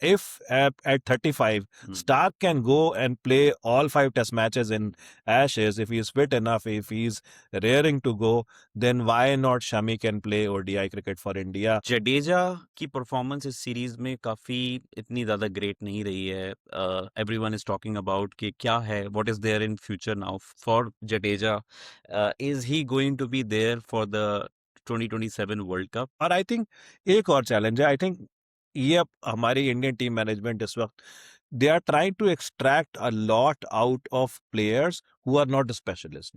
if at 35 Stark can go and play all 5 test matches in Ashes, if he is fit enough, if he is raring to go, then why not Shami can play ODI cricket for India? Jadeja की performance इस series में काफी इतनी ज्यादा great नहीं रही है. Everyone is talking about कि क्या है, what is there in future now for Jadeja. Is he going to be there for the 2027 world cup? और आई थिंक एक और चैलेंज है. आई थिंक ये अब हमारी इंडियन टीम मैनेजमेंट इस वक्त they are trying to extract a lot out of players who are not specialist.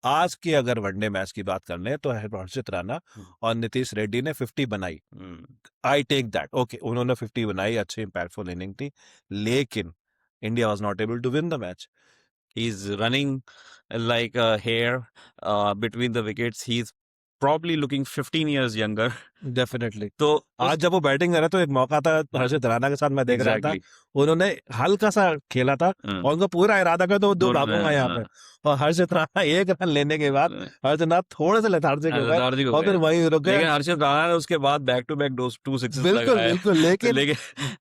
आज के अगर वनडे मैच की बात कर लें तो हर्षित राणा और नीतीश रेड्डी ने 50 बनाई. I take that. ओके, उन्होंने 50 बनाई, अच्छी इंपैक्टफुल इनिंग थी, लेकिन India was not able to win the match. He's running like a hare between the wickets. He's probably looking 15 years younger. Definitely. तो आज जब वो बैटिंग कर रहा तो एक मौका था हर्षित राणा के साथ, मैं देख रहा था, उन्होंने हल्का सा खेला था और उनका पूरा इरादा था तो दो भागूंगा यहाँ पे, और हर्षित राणा एक रन लेने के बाद हर्षित राणा थोड़े से लेथार्जिक हो गए और फिर वहीं रुक गए. लेकिन हर्षित राणा ने उसके बाद बैक टू बैक 2 सिक्सेस बिल्कुल बिल्कुल.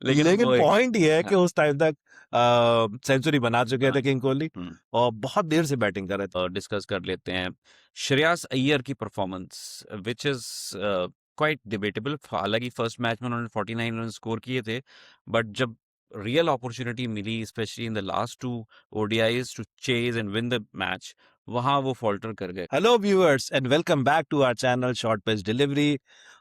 लेकिन पॉइंट ये है कि उस टाइम तक सेंचुरी बना चुके थे किंग कोहली और बहुत देर से बैटिंग कर रहे थे. डिस्कस कर लेते हैं श्रेयस अय्यर की performance, which is quite debatable. हालांकि फर्स्ट मैच में उन्होंने 49 रन स्कोर किए थे, बट जब रियल अपॉर्चुनिटी मिली, specially in the last 2 ODIs to chase and win the match, वहां वो फॉल्टर कर गए. Hello viewers and welcome back to our channel short pitch delivery.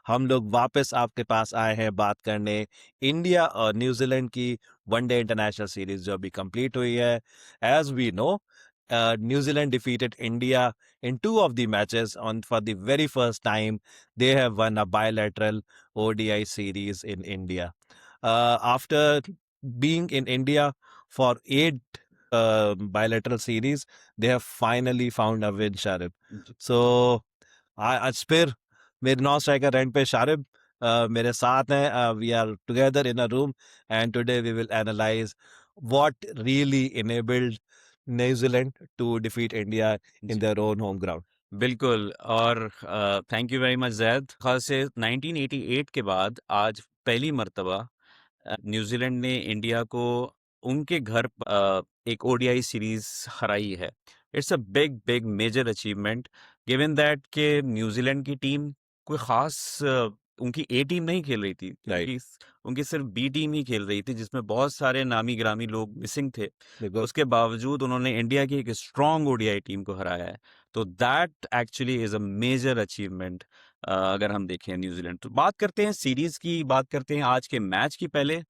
हम लोग वापस आपके पास आए हैं बात करने इंडिया और न्यूजीलैंड की वनडे इंटरनेशनल सीरीज जो अभी कंप्लीट हुई है. As we know, New Zealand defeated India in 2 of the matches. On for the very first time, they have won a bilateral ODI series in India. After being in India for 8 bilateral series, they have finally found a win, Sharib. So आज फिर मेरे non striker rank पे शारिब मेरे साथ हैं. We are together in a room and today we will analyse what really enabled New Zealand to defeat India in their own home ground. बिल्कुल. और thank you very much Zaid. खास से 1988 के बाद आज पहली मर्तबा न्यूजीलैंड ने इंडिया को उनके घर एक ODI सीरीज हराई है. It's a big big major achievement, given that के न्यूजीलैंड की टीम कोई खास उनकी A टीम नहीं खेल रही थी, उनकी सिर्फ B टीम ही खेल रही थी, जिसमें बहुत सारे नामी ग्रामी लोग मिसिंग थे. उसके बावजूद उन्होंने इंडिया की एक स्ट्रॉन्ग ODI टीम को हराया है. तो that actually is a major achievement. अगर हम देखें न्यूजीलैंड, तो बात करते हैं सीरीज की, बात करते हैं आज के मैच की. पहले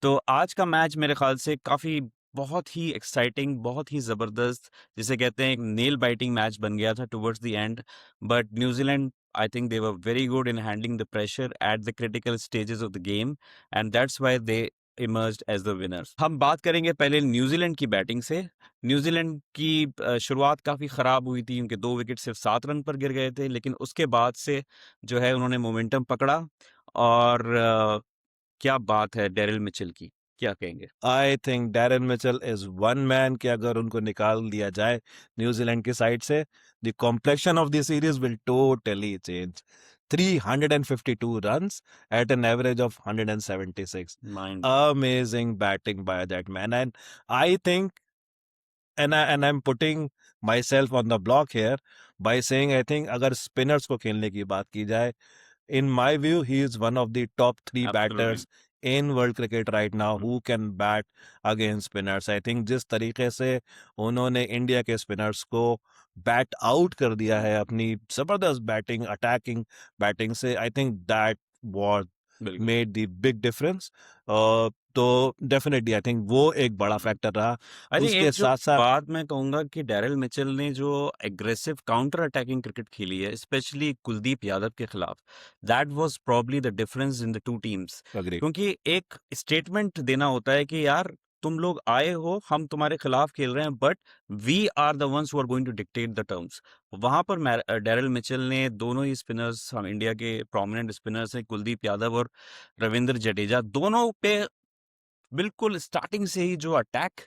तो आज का मैच मेरे ख्याल से काफी बहुत ही एक्साइटिंग, बहुत ही जबरदस्त, जिसे कहते हैं एक नेल बाइटिंग मैच बन गया था towards the and. But New Zealand, I think they were very good in handling the pressure at the critical stages of the game, and that's why they emerged as the winners. हम बात करेंगे पहले New Zealand की batting से. New Zealand की शुरुआत काफ़ी ख़राब हुई थी, उनके 2 विकेट सिर्फ 7 रन पर गिर गए थे, लेकिन उसके बाद से जो है उन्होंने मोमेंटम पकड़ा. और क्या बात है डेरिल मिचेल की, क्या कहेंगे? I think Darren Mitchell is one man कि अगर उनको निकाल दिया जाए न्यूजीलैंड की साइड से, the complexion of the series will totally change. 352 runs at an average of 176. Amazing batting by that man. And I think, and I'm putting myself on the block here by saying, I think अगर spinners को खेलने की बात की जाए, in my view, he is one of the top 3 batters in world cricket right now who can bat against spinners. I think जिस तरीके से उन्होंने इंडिया के स्पिनर्स को बैट आउट कर दिया है अपनी जबरदस्त बैटिंग, अटैकिंग बैटिंग से, I think that was made the big difference. तो डेफिनेटली आई थिंक वो एक बड़ा फैक्टर रहा. उसके साथ साथ बात मैं कहूंगा कि डेरिल मिचेल ने जो एग्रेसिव काउंटर अटैकिंग क्रिकेट खेली है, स्पेशली कुलदीप यादव के खिलाफ, that was probably the difference in the 2 teams. क्योंकि एक स्टेटमेंट देना होता है कि यार तुम लोग आए हो, हम तुम्हारे खिलाफ खेल रहे हैं, but we are the ones who are going to dictate the terms. वहां पर डेरिल मिचेल ने दोनों ही स्पिनर्स, हम इंडिया के प्रोमिनेंट स्पिनर्स हैं कुलदीप यादव और रविंद्र जडेजा, दोनों पे बिल्कुल स्टार्टिंग से ही जो अटैक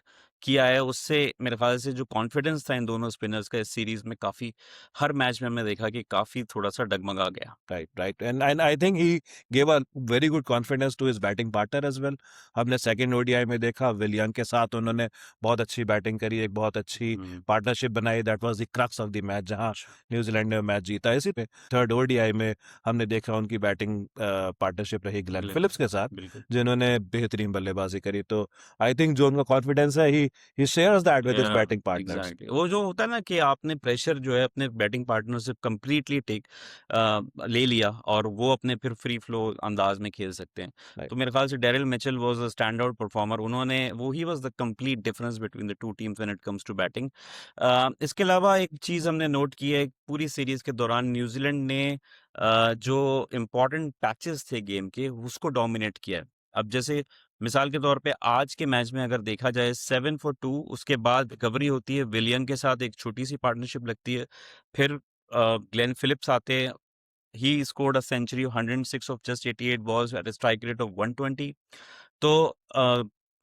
किया है, उससे मेरे ख्याल से जो कॉन्फिडेंस था इन दोनों स्पिनर्स का इस सीरीज में काफी, हर मैच में हमने देखा कि काफी थोड़ा सा डगमगा गया। Right. And I think he gave a very good confidence to his batting partner as well. हमने सेकंड ओडीआई में देखा विलियम के साथ उन्होंने बहुत अच्छी बैटिंग करी, एक बहुत अच्छी पार्टनरशिप बनाई. That was the crux of the match जहां न्यूजीलैंड ने मैच जीता. इसी पे थर्ड ओडीआई में हमने देखा उनकी बैटिंग पार्टनरशिप रही ग्लेन फिलिप्स के साथ, बिल्कुल जिन्होंने बेहतरीन बल्लेबाजी करी. तो आई थिंक जो उनका कॉन्फिडेंस है he shares that with his batting partners. Exactly, वो जो होता है ना कि आपने प्रेशर जो है अपने बैटिंग पार्टनर से कंप्लीटली ले लिया और वो अपने फिर फ्री फ्लो अंदाज में खेल सकते हैं. Right. तो मेरे ख्याल से Daryl Mitchell was a stand out performer. He was the complete difference between the two teams when it comes to batting. इसके अलावा एक चीज हमने नोट की है पूरी सीरीज के दौरान, न्यूजीलैंड ने जो इम्पोर्टेंट पैचेस थे गेम के उसको डोमिनेट किया है. अब जैसे मिसाल के तौर पे आज के मैच में अगर देखा जाए 7 फॉर 2, उसके बाद रिकवरी होती है, विलियन के साथ एक छोटी सी पार्टनरशिप लगती है, फिर ग्लेन फिलिप्स आते हैं. He scored a century 106 off just 88 balls at a strike rate of 120. तो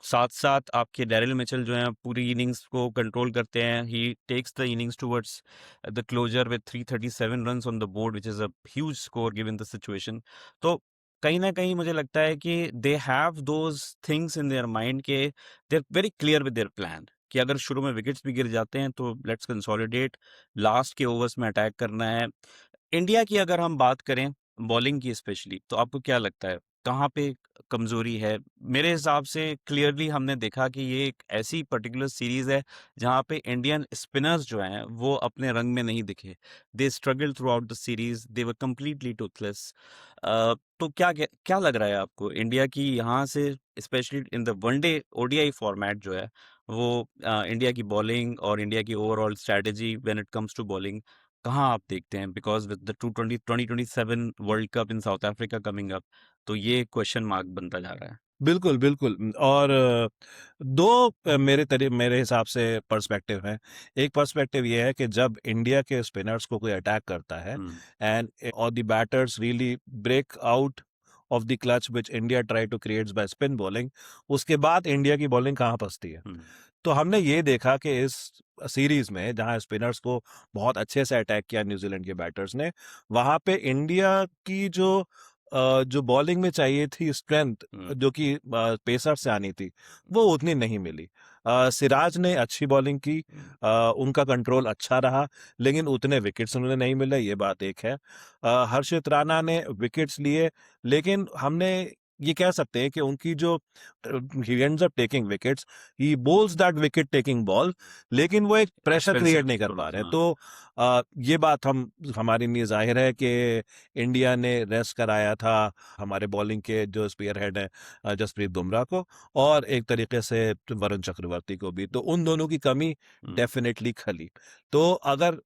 साथ साथ आपके डेरिल मिचेल जो हैं पूरी इनिंग्स को कंट्रोल करते हैं. He takes the innings towards the closure with 337 runs on the board, which is a huge score given the situation. तो कहीं ना कहीं मुझे लगता है कि they have those things in their mind के they are very clear with their plan कि अगर शुरू में विकेट्स भी गिर जाते हैं तो लेट्स कंसोलिडेट, लास्ट के ओवर्स में अटैक करना है. इंडिया की अगर हम बात करें बॉलिंग की स्पेशली, तो आपको क्या लगता है कहाँ पे कमजोरी है? मेरे हिसाब से क्लियरली हमने देखा कि ये एक ऐसी पर्टिकुलर सीरीज है जहाँ पे इंडियन स्पिनर्स जो हैं वो अपने रंग में नहीं दिखे. They struggle through out the series, they were completely Toothless. तो क्या क्या लग रहा है आपको इंडिया की यहाँ से, specially in the one day ODI format जो है वो, इंडिया की बॉलिंग और इंडिया की overall strategy when it comes to bowling कहाँ आप देखते हैं? Because with the 2027 world cup in South Africa coming up, तो ये क्वेश्चन मार्क बनता जा रहा है. बिल्कुल बिल्कुल. और दो मेरे हिसाब से पर्सपेक्टिव हैं. एक पर्सपेक्टिव ये है कि जब इंडिया के स्पिनर्स को कोई अटैक करता है एंड और the batters really break out of the clutch which India try to creates by spin bowling, उसके बाद इंडिया की बॉलिंग कहाँ फंसती है. तो हमने ये देखा कि इस सीरीज में जहां स्पिनर्स को बहुत अच्छे से अटैक किया न्यूजीलैंड के बैटर्स ने, वहां पे इंडिया की जो बॉलिंग में चाहिए थी स्ट्रेंथ, जो कि पेसर से आनी थी, वो उतनी नहीं मिली. सिराज ने अच्छी बॉलिंग की, उनका कंट्रोल अच्छा रहा, लेकिन उतने विकेट्स उन्हें नहीं मिले, ये बात एक है. हर्षित राणा ने विकेट्स लिए, लेकिन हमने ये कह सकते हैं कि उनकी जो he ends up taking wickets, he bowls that wicket taking ball, लेकिन वो एक प्रेशर क्रिएट नहीं कर पा रहे. तो ये बात हमारे लिए जाहिर है कि इंडिया ने रेस्ट कराया था हमारे बॉलिंग के जो स्पीयर हेड है जसप्रीत बुमराह को, और एक तरीके से वरुण चक्रवर्ती को भी. तो उन दोनों की कमी डेफिनेटली खली. तो अगर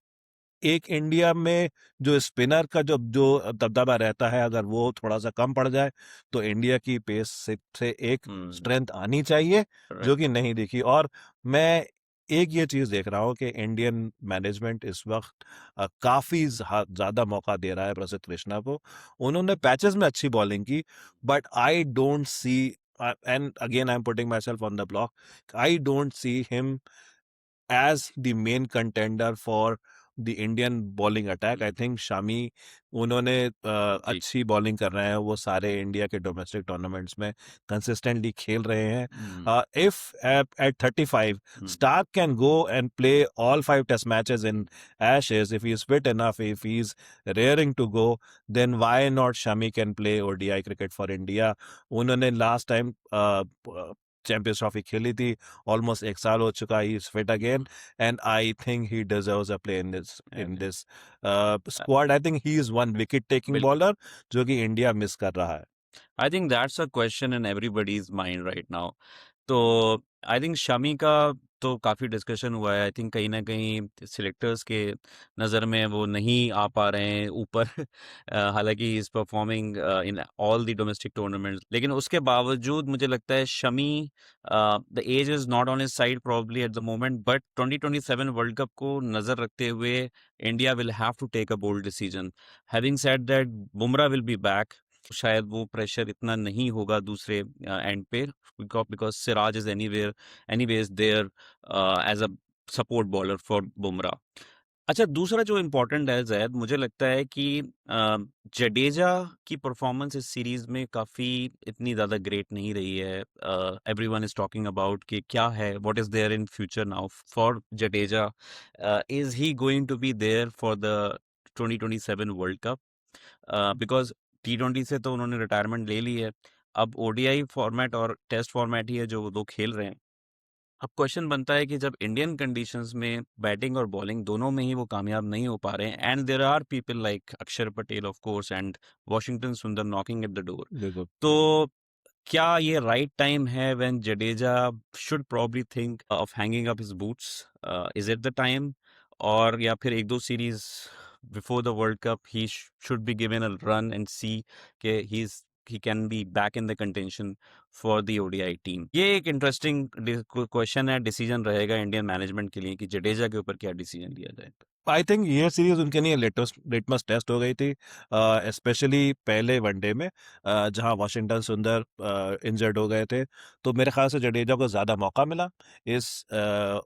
एक इंडिया में जो स्पिनर का जो जो दबदबा रहता है, अगर वो थोड़ा सा कम पड़ जाए, तो इंडिया की पेस से एक स्ट्रेंथ आनी चाहिए, जो कि नहीं दिखी. और मैं एक ये चीज देख रहा हूँ कि इंडियन मैनेजमेंट इस वक्त काफी ज्यादा मौका दे रहा है प्रसिद्ध कृष्णा को. उन्होंने पैचेस में अच्छी बॉलिंग की, but I don't see, and again I am putting my self on the block, I don't see him as the main contender for the Indian bowling attack. I think Shami, उन्होंने अच्छी bowling कर रहे हैं, वो सारे India के domestic tournaments में consistently खेल रहे हैं. If at 35 Stark can go and play all 5 test matches in Ashes, if he is fit enough, if he is raring to go, then why not Shami can play ODI cricket for India. उन्होंने last time champions trophy खेली थी, almost एक साल हो चुका, he is fit again, and I think he deserves a play in this squad. I think he is one wicket taking bowler जो कि India miss कर रहा है. I think that's a question in everybody's mind right now. तो I think Shami का तो काफ़ी discussion हुआ है. आई थिंक कहीं ना कहीं सिलेक्टर्स के नज़र में वो नहीं आ पा रहे हैं ऊपर. हालांकि he is performing in all the domestic tournaments, लेकिन उसके बावजूद मुझे लगता है Shami, the age is not on his side probably at the moment, but 2027 world cup को नज़र रखते हुए India will have to take a bold decision. Having said that, Bumrah will be back. शायद वो प्रेशर इतना नहीं होगा दूसरे एंड पे, because Siraj is anyways there as a support bowler for Bumrah. अच्छा, दूसरा जो इम्पोर्टेंट है ज़ैद, मुझे लगता है कि जडेजा की परफॉर्मेंस इस सीरीज में काफ़ी इतनी ज़्यादा ग्रेट नहीं रही है। एवरीवन इज टॉकिंग अबाउट कि क्या है, what is there in future now for Jadeja, is he going to be there for the 2027 world cup, because T20 से तो उन्होंने रिटायरमेंट ले ली है। अब ओडीआई फॉर्मेट और टेस्ट फॉर्मेट ही है जो वो दो खेल रहे हैं। अब क्वेश्चन बनता है कि जब इंडियन कंडीशंस में बैटिंग और बॉलिंग दोनों में ही वो कामयाब नहीं हो पा रहे हैं, and there are people like Axar Patel of course and Washington Sundar knocking at the door, बिल्कुल। तो क्या ये राइट टाइम है when Jadeja should probably think of hanging up his boots? Is it the time, और या फिर एक दो series before the world cup he should be given a run and see के he can be back in the contention for the ODI team? ये एक interesting question है, decision रहेगा इंडियन मैनेजमेंट के लिए कि जडेजा के ऊपर क्या डिसीजन लिया जाए। आई थिंक ये सीरीज उनके लिए लिटमस टेस्ट हो गई थी, स्पेशली पहले वनडे में, जहां वॉशिंगटन सुंदर इंजर्ड हो गए थे। तो मेरे ख्याल से जडेजा को ज़्यादा मौका मिला इस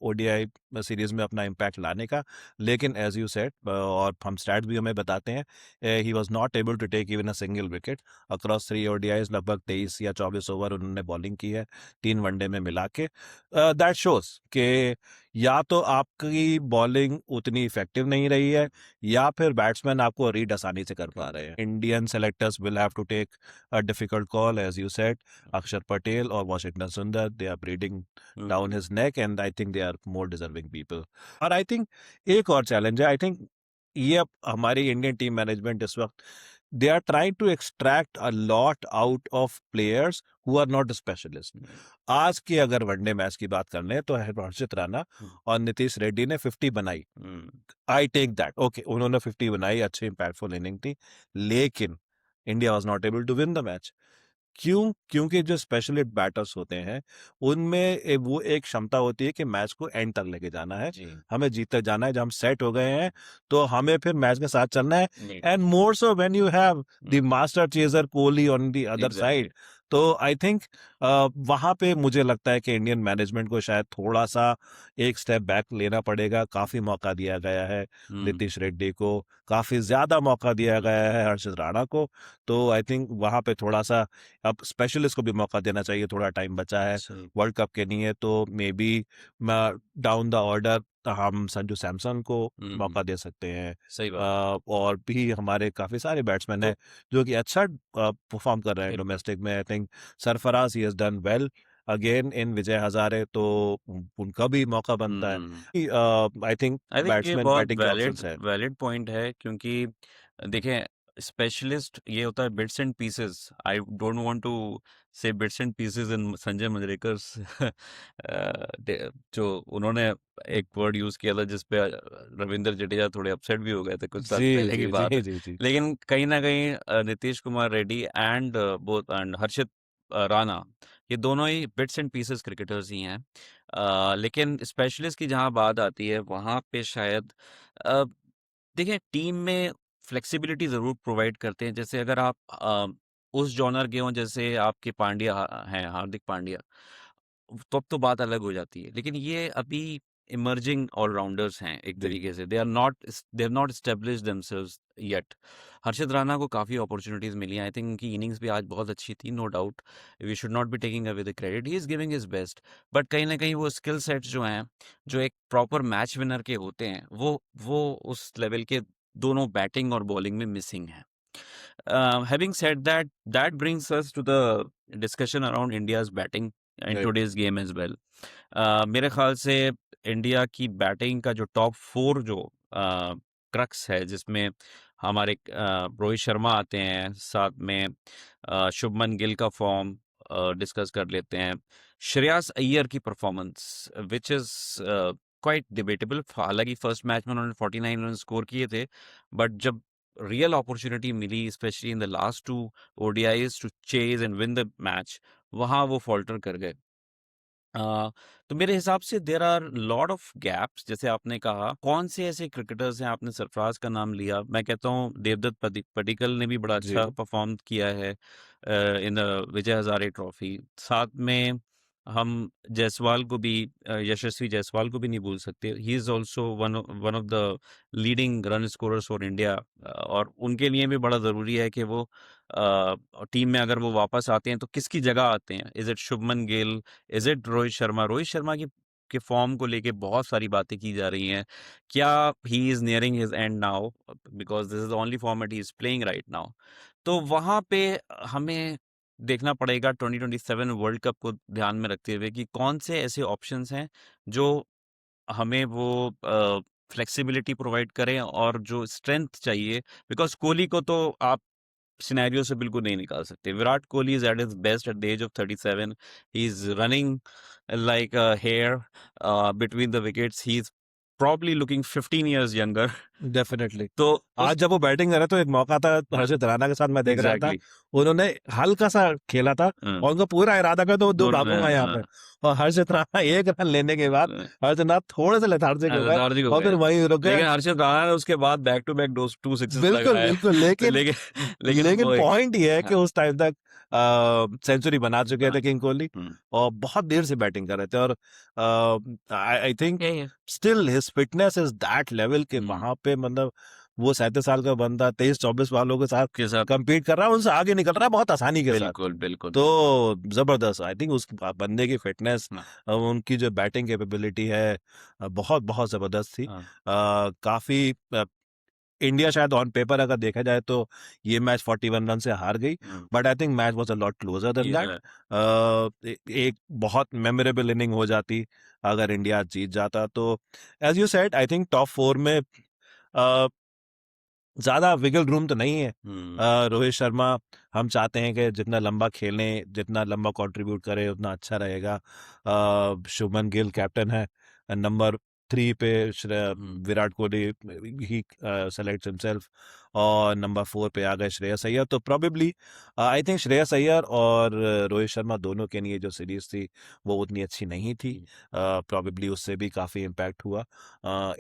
ओडीआई सीरीज में अपना इम्पैक्ट लाने का। लेकिन एज यू सेड, और हम स्टैट्स भी हमें बताते हैं, he was not able to take even a single wicket across 3 ODIs. लगभग 23 या 24 ओवर उन्होंने बॉलिंग की है 3 वनडे में मिला के। दैट शोज के या तो आपकी बॉलिंग उतनी इफेक्टिव नहीं रही है, या फिर बैट्समैन आपको रीड आसानी से कर पा रहे हैं। Indian selectors will have to take a difficult call, as you said. Akshar Patel और Washington Sundar, they are breeding down his neck, and I think they are more deserving people. और आई थिंक एक और चैलेंज है, आई थिंक ये अब हमारी Indian team management इस वक्त, they are trying to extract a lot out of players who are not specialists. आज के अगर वनडे मैच की बात कर लें तो हर्षित राणा और नीतीश रेड्डी ने 50 बनाई। आई टेक दैट, ओके, उन्होंने 50 बनाई, अच्छी इंपैक्टफुल इनिंग थी, लेकिन India was not able to win the match. क्यों? क्योंकि जो स्पेशलिस्ट बैटर्स होते हैं उनमें वो एक क्षमता होती है कि मैच को एंड तक लेके जाना है, हमें जीतते जाना है। जब हम सेट हो गए हैं तो हमें फिर मैच के साथ चलना है, and more so when you have the master chaser Kohli on the other side. तो आई थिंक वहां पे मुझे लगता है कि इंडियन मैनेजमेंट को शायद थोड़ा सा एक स्टेप बैक लेना पड़ेगा। काफी मौका दिया गया है नीतीश रेड्डी को, काफी ज्यादा मौका दिया गया है हर्षित राणा को। तो आई थिंक वहां पे थोड़ा सा अब स्पेशलिस्ट को भी मौका देना चाहिए। थोड़ा टाइम बचा है वर्ल्ड कप के लिए, तो may be down the order हम संजू सैमसन को मौका दे सकते हैं। सही बात। और भी हमारे काफी सारे बैट्समैन हैं जो कि अच्छा परफॉर्म कर रहे हैं डोमेस्टिक में। I think Sarfaraz, he has done well again in Vijay Hazare, तो उनका भी मौका बनता है। आई थिंक ये बैट्समैन बहुत बैटिंग के ऑप्शंस है। वैलिड पॉइंट है, क्योंकि देखें, स्पेशलिस्ट ये होता है bits and pieces. I don't want to say bits and pieces in Sanjay Manjrekar's जो उन्होंने एक वर्ड यूज किया था जिसपे रविंद्र जडेजा थोड़े अपसेट भी हो गए थे, कुछ साल जी पहले की जी बात जी है। जी जी लेकिन कहीं ना कहीं Nitish Kumar Reddy and both and Harshit Rana, ये दोनों ही बिट्स एंड पीसेस क्रिकेटर्स ही हैं। लेकिन स्पेशलिस्ट की जहां बात आती है वहां पे शायद अ, देखिए, टीम में फ्लेक्सिबिलिटी ज़रूर प्रोवाइड करते हैं। जैसे अगर आप उस जॉनर के हों, जैसे आपके पांड्या हैं, हार्दिक पांड्या, तब तो बात अलग हो जाती है। लेकिन ये अभी इमर्जिंग ऑलराउंडर्स हैं एक जी तरीके से। They are not established themselves yet. Harshit Rana को काफ़ी अपॉर्चुनिटीज़ मिली हैं। आई थिंक उनकी इनिंग्स भी आज बहुत अच्छी थी, no doubt. We should not be taking away the credit, he is giving his best. But कहीं ना कहीं वो स्किल सेट्स जो हैं, जो एक प्रॉपर मैच विनर के होते हैं, वो उस लेवल के दोनों बैटिंग और बॉलिंग में मिसिंग हैं। Having said that, that brings us to the discussion around India's batting in right. today's game as well. मेरे ख्याल से इंडिया की बैटिंग का जो टॉप 4 जो क्रक्स है, जिसमें हमारे रोहित शर्मा आते हैं, साथ में शुभमन गिल का फॉर्म डिस्कस कर लेते हैं, श्रेयस अय्यर की performance which is quite debatable. हालांकि फर्स्ट मैच में उन्होंने 49 रन स्कोर किए थे, बट जब रियल अपॉर्चुनिटी मिली, specially in the last 2 ODIs to chase and win the match, वहां वो फॉल्टर कर गए। तो मेरे हिसाब से there are lot of gaps, जैसे आपने कहा कौन से ऐसे क्रिकेटर्स हैं, आपने सरफराज का नाम लिया, मैं कहता हूँ देवदत्त पडिक्कल ने भी बड़ा जी अच्छा परफॉर्म किया है इन विजय हजारे ट्रॉफी। साथ में हम जायसवाल को भी यशस्वी जायसवाल को भी नहीं भूल सकते, he is also one of the leading run scorers for India, और उनके लिए भी बड़ा ज़रूरी है कि वो टीम में अगर वो वापस आते हैं तो किसकी जगह आते हैं, is it Shubman Gill, is it Rohit Sharma? Rohit Sharma की के फॉर्म को लेके बहुत सारी बातें की जा रही हैं, क्या he is nearing his and now, because this is the only format he is playing right now. तो वहां पे हमें देखना पड़ेगा 2027 वर्ल्ड कप को ध्यान में रखते हुए कि कौन से ऐसे ऑप्शंस हैं जो हमें वो फ्लेक्सिबिलिटी प्रोवाइड करें और जो स्ट्रेंथ चाहिए, बिकॉज कोहली को तो आप सिनेरियो से बिल्कुल नहीं निकाल सकते। Virat Kohli is at his best at the age of 37, he is running like a hair between the wickets, he's probably looking 15 years younger। Definitely. तो आज उस जब वो बैटिंग कर रहे तो एक मौका था हर्षित राणा के साथ मैं देख रहा था, एग्जैक्टली उन्होंने हल्का सा खेला था और उनका पूरा इरादा था तो दो भागूंगा यहाँ पे, और हर्षित राणा एक रन लेने के बाद हर्षित राणा थोड़े से लेथार्जिक हो गए लेथार्जिक हो और फिर गए, वहीं रुक गए। लेकिन हर्षित राणा ने उसके बाद back to back two sixes बिल्कुल लगाए। बिल्कुल, तो लेकिन लेकिन लेकिन वो एक पॉइंट ये है कि हाँ, उस टाइम तक सेंचुरी बना चुके बना थे किंग कोहली हम्म, और बहुत देर से बैटिंग कर रहे थे, और I think yeah, yeah, still his fitness is that level के हम्म, वहां पे, मतलब वो 37 साल का बंदा 23-24 वालों के साथ के साथ compete कर रहा है, उनसे आगे निकल रहा है बहुत आसानी के साथ। बिल्कुल बिल्कुल। तो जबरदस्त, आई थिंक उस बंदे की फिटनेस, हाँ, उनकी जो बैटिंग कैपेबिलिटी है बहुत बहुत जबरदस्त थी। हाँ, काफी इंडिया शायद ऑन पेपर अगर देखा जाए तो ये मैच 41 रन से हार गई, but I think match was a lot closure then that. yeah, एक बहुत मेमोरेबल इनिंग हो जाती अगर इंडिया जीत जाता तो। As you said, I think top 4 में ज्यादा विगल रूम तो नहीं है। हम्म, रोहित शर्मा, हम चाहते हैं कि जितना लंबा खेलें, जितना लंबा कंट्रीब्यूट करें उतना अच्छा रहेगा। शुभमन गिल कैप्टन है, नंबर 3 पे विराट कोहली, ही सेलेक्ट्स हिमसेल्फ, और नंबर 4 पे आ गए श्रेयस अय्यर। तो probably I think Shreyas Iyer और रोहित शर्मा दोनों के लिए जो सीरीज थी वो उतनी अच्छी नहीं थी, प्रोबेबली उससे भी काफी इम्पैक्ट हुआ।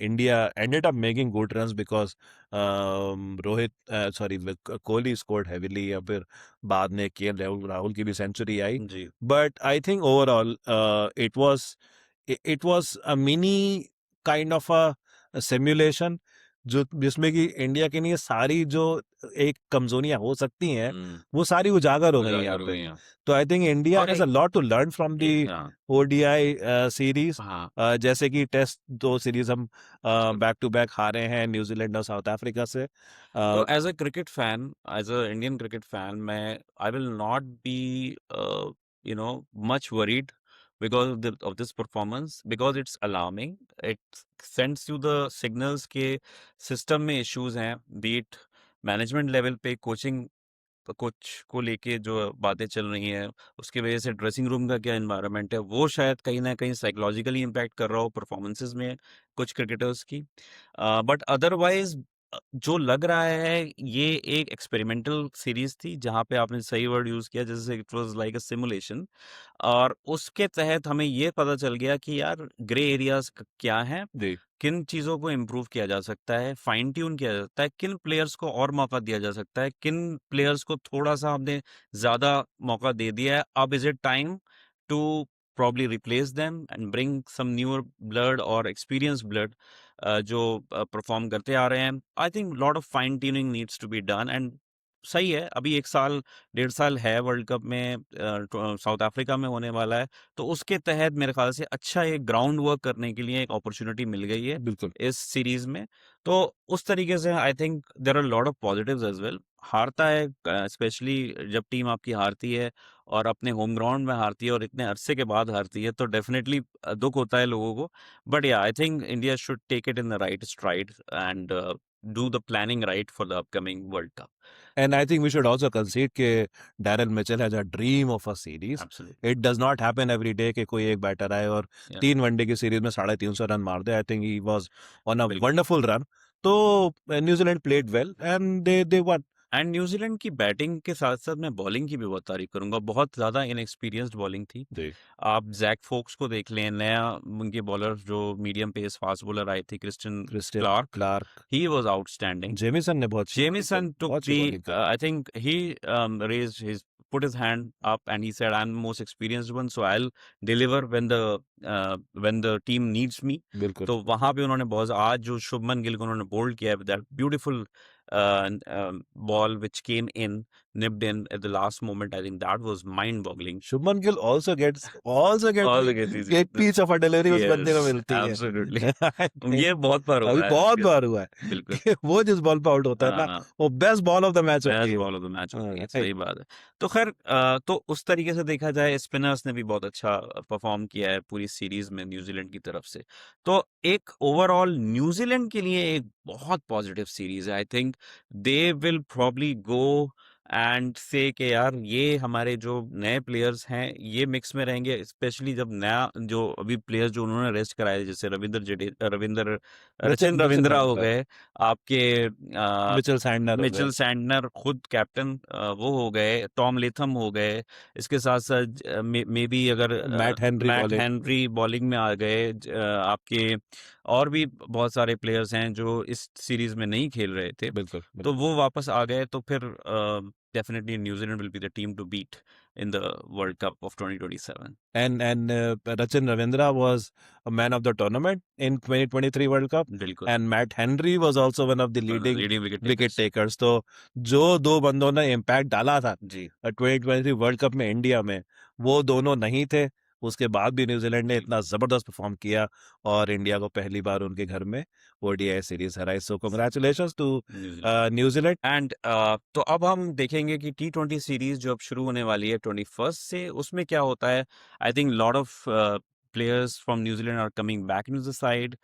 India ended up making good runs because Rohit sorry Kohli scored heavily, या फिर बाद में केएल राहुल की भी सेंचुरी आई, जी, but I think overall it was a mini kind of a simulation, जो जिसमें कि इंडिया के लिए सारी जो एक कमजोरियां हो सकती हैं वो सारी उजागर हो गई यहाँ उजागर हो पे। गई हैं। तो आई थिंक इंडिया और has a lot to learn from the हाँ, ओडीआई सीरीज। हाँ, जैसे कि टेस्ट 2 सीरीज हम बिल्कुल। बैक टू बैक हारे हैं न्यूजीलैंड और साउथ अफ्रीका से। तो as a cricket fan, as a Indian cricket fan, मैं I will not be you know much worried because of this performance, because it's alarming, it sends you the signals के system में issues हैं, beat management level पे, coaching coach को लेके जो बातें चल रही हैं, उसकी वजह से ड्रेसिंग रूम का क्या एनवायरनमेंट है, वो शायद कहीं ना कहीं साइकोलॉजिकली इम्पैक्ट कर रहा हो परफॉर्मेंसेस में कुछ क्रिकेटर्स की। बट अदरवाइज जो लग रहा है ये एक एक्सपेरिमेंटल सीरीज थी, जहां पे आपने सही वर्ड यूज किया, जैसे it was like a simulation, और उसके तहत हमें ये पता चल गया कि यार ग्रे एरियाज क्या हैं, जी किन चीज़ों को इम्प्रूव किया जा सकता है, फाइन ट्यून किया जा सकता है, किन प्लेयर्स को और मौका दिया जा सकता है, किन प्लेयर्स को थोड़ा-सा हमने ज़्यादा मौका दे दिया है। अब is it time to probably replace them and bring some newer blood or experienced blood जो परफॉर्म करते आ रहे हैं। I think lot of fine tuning needs to be done, and सही है, अभी 1 साल, 1.5 साल है वर्ल्ड कप में, साउथ अफ्रीका में होने वाला है, तो उसके तहत मेरे ख्याल से अच्छा एक ग्राउंड वर्क करने के लिए एक अपॉर्चुनिटी मिल गई है बिल्कुल। इस सीरीज में। तो उस तरीके से I think there are lot of positives as well. हारता है, स्पेशली जब टीम आपकी हारती है और अपने होम ग्राउंड में हारती है और इतने अरसे के बाद हारती है, तो डेफिनेटली दुख होता है लोगों को। बट या I think India should take it in the right stride and do the planning right for the upcoming world cup. And I think we should also concede कि Daryl Mitchell has a dream of a series. Absolutely, It does not happen every day कि कोई एक batter आए और या 3 one day की series में 350 run मार दे। I think he was on a बिल्कुल। Wonderful run. तो New Zealand played well and they won. And New Zealand की बैटिंग के साथ-साथ मैं बॉलिंग की भी बहुत तारीफ करूँगा। बहुत ज़्यादा इनएक्सपीरियंस्ड बॉलिंग थी। जी। आप ज़ैक फोक्स को देख लें, नया उनके बॉलर जो मीडियम पेस फास्ट बॉलर आए थे, Christian Christian Clarke, Clarke, he was outstanding. Jamieson ने बहुत अच्छी बॉलिंग Jamieson करी, took बहुत अच्छी the, बॉलिंग करी। I think he raised put his hand up and he said, "I'm the most experienced one, so I'll deliver when the team needs me." बिल्कुल। तो वहां पे उन्होंने बहुत, आज जो शुभमन गिल को उन्होंने बोल्ड किया, that beautiful ball which came in, nipped in at the last moment, I think that was mind boggling. Shubman Gill also get All the cases, एक पीच ऑफ डिलीवरी उस बंदे को yes, मिलती है। absolutely. I think ये बहुत बार अभी हुआ है बहुत इसके, बार हुआ है बिल्कुल। कि वो जिस बॉल पे आउट होता है ना, वो best ball of the match होती बेस्ट है। बॉल ऑफ द मैच होती है, राइट। सही बात है। तो खैर तो उस तरीके से देखा जाए, स्पिनर्स ने भी बहुत अच्छा परफॉर्म किया है पूरी सीरीज में न्यूजीलैंड की तरफ से। तो एक ओवरऑल न्यूजीलैंड के लिए एक बहुत पॉजिटिव सीरीज है। I think they will probably go and से कि यार ये हमारे जो नए प्लेयर्स हैं ये मिक्स में रहेंगे, स्पेशली जब नया जो अभी प्लेयर्स जो उन्होंने रेस्ट कराए, जैसे रचिन रविंद्रा हो गए, आपके मिचेल सैंडनर हो गए। मिचेल सैंडनर खुद कैप्टन वो हो गए, टॉम लेथम हो गए, इसके साथ साथ मे बी अगर Matt Henry Matt bowling. Henry bowling में आ गए, आपके और भी बहुत सारे प्लेयर्स हैं जो इस सीरीज में नहीं खेल रहे थे, बिल्कुल, तो बिल्कुल। वो वापस आ गए, तो फिर definitely New Zealand will be the team to beat in the World Cup of 2027. And Rachin Ravindra was a man of the tournament in 2023 World Cup, बिल्कुल, and Matt Henry was also one of the leading leading wicket wicket takers. तो जो दो बंदों ने impact डाला था जी 2023 world cup में India में, वो दोनों नहीं थे। उसके बाद भी न्यूजीलैंड ने जी इतना जबरदस्त परफॉर्म किया और इंडिया को पहली बार उनके घर में ओडीआई सीरीज हराई। So congratulations to New Zealand. New Zealand. And तो अब हम देखेंगे कि T20 सीरीज जो अब शुरू होने वाली है 21 से, उसमें क्या होता है। I think lot of players from New Zealand are coming back in the side.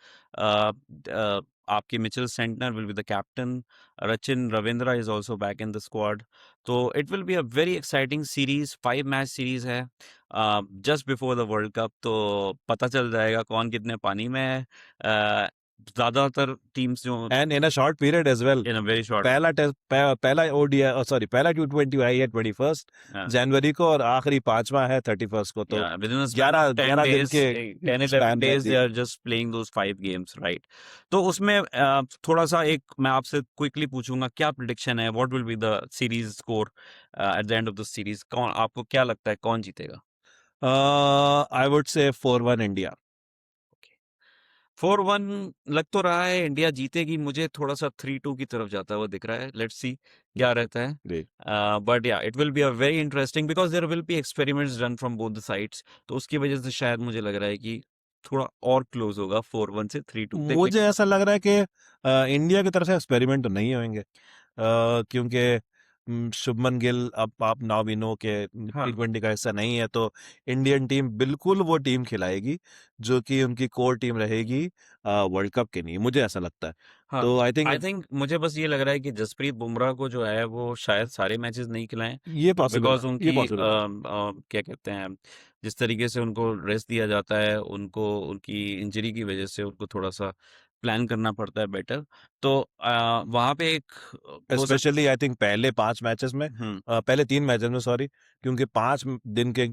आपके Mitchell Santner will be the captain, Rachin Ravindra is also back in the squad. तो it will be a very exciting series, 5 match series है just before the world cup. तो पता चल जाएगा कौन कितने पानी में है। ज्यादातर टीम्स जो and in a short period as well. In a very short, पहला ओडीआई सॉरी पहला T20 आई है 21 जनवरी को और आखिरी 5वां है 31 को। तो yeah, within a span 11 of 10 11 दिन days, के 10 11 स्पैन days, रहती they है। are just playing those 5 games, right? तो उसमें थोड़ा सा एक मैं आपसे क्विकली पूछूंगा, क्या प्रिडिक्शन है, what will be the series score at the end of the series, कौन आपको क्या लगता है कौन जीतेगा? I would say 4-1 India. 4-1 लग तो रहा है इंडिया जीतेगी, मुझे थोड़ा सा 3-2 की तरफ जाता हुआ दिख रहा है। लेट्स सी क्या रहता है। जी। But yeah it will be a very interesting because there will be experiments done from both the sides, तो उसकी वजह से शायद मुझे लग रहा है कि थोड़ा और क्लोज होगा 4-1 से 3-2 देखने मुझे को ऐसा लग रहा है कि इंडिया की तरफ से एक्सपेरिमेंट तो नहीं होंगे, क्योंकि शुभमन गिल अब आप नाउ वी नो के हाँ T20 का हिस्सा नहीं है। तो इंडियन टीम बिल्कुल वो टीम खिलाएगी जो कि उनकी कोर टीम रहेगी वर्ल्ड कप के लिए, मुझे ऐसा लगता है। हाँ तो आई आई थिंक थिंक मुझे बस ये लग रहा है कि जसप्रीत बुमराह को जो है वो शायद सारे मैचेस नहीं खिलाएं, ये पॉसिबल बिकॉज है, ये उनकी पॉसिबल है। क्या कहते हैं, जिस तरीके से उनको रेस्ट दिया जाता है, उनको उनकी इंजरी की वजह से उनको थोड़ा सा प्लान करना पड़ता है बेटर। तो वहां पे एक हो सकता। स्पेशली आई थिंक पहले 5 मैचेस में, पहले 3 मैचेस में सॉरी, क्योंकि 5 दिन के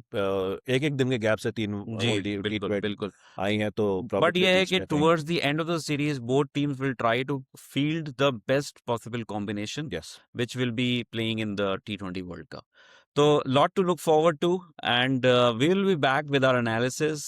एक एक दिन के गैप से 3 जी बिल्कुल T20 बिल्कुल। आई हैं, तो बट प्रॉबेबली ये है बीच कि में कहीं। Towards the end of the series both teams will try to field the best possible combination yes. which will be playing in the T20 World Cup. So, lot to look forward to, and we will be back with our analysis.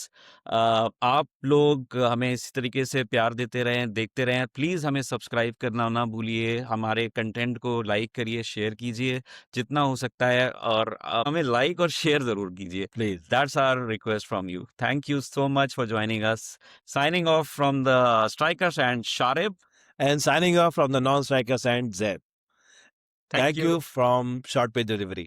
आप लोग हमें इसी तरीके से प्यार देते रहें, देखते रहें। प्लीज़ हमें सब्सक्राइब करना ना भूलिए, हमारे कंटेंट को लाइक करिए, शेयर कीजिए जितना हो सकता है, और हमें लाइक और शेयर ज़रूर कीजिए। Please. That's our request from you. Thank you so much for joining us. Signing off from the Strikers and Sharib. And signing off from the non-strikers and Zed. Thank Thank you. you from Short Page Delivery.